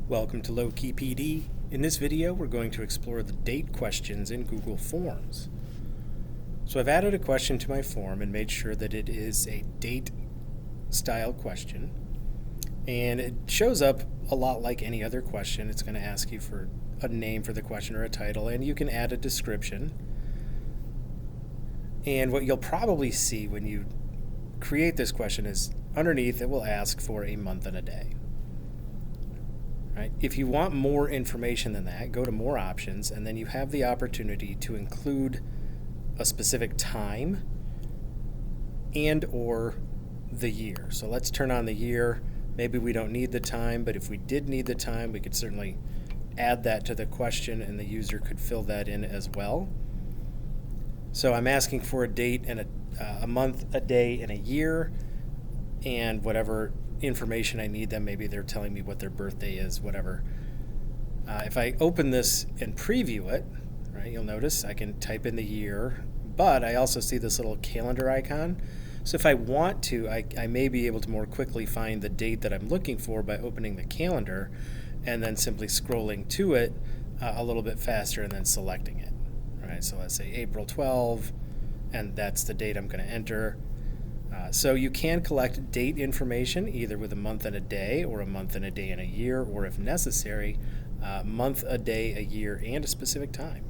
Welcome to Low-Key PD. In this video, we're going to explore the date questions in Google Forms. So I've added a question to my form and made sure that it is a date style question. And it shows up a lot like any other question. It's going to ask you for a name for the question or a title, and you can add a description. And what you'll probably see when you create this question is underneath it will ask for a month and a day. Right? If you want more information than that, go to more options, and then you have the opportunity to include a specific time and or the year. So let's turn on the year. Maybe we don't need the time, but if we did need the time, we could certainly add that to the question and the user could fill that in as well. So I'm asking for a date and a month, a day, and a year, and whatever information I need them. Maybe they're telling me what their birthday is, whatever. If I open this and preview it, right, you'll notice I can type in the year, but I also see this little calendar icon. So if I want to, I may be able to more quickly find the date that I'm looking for by opening the calendar and then simply scrolling to it a little bit faster and then selecting it. Right, so let's say April 12, and that's the date I'm going to enter. So you can collect date information either with a month and a day, or a month and a day and a year, or if necessary, month, a day, a year, and a specific time.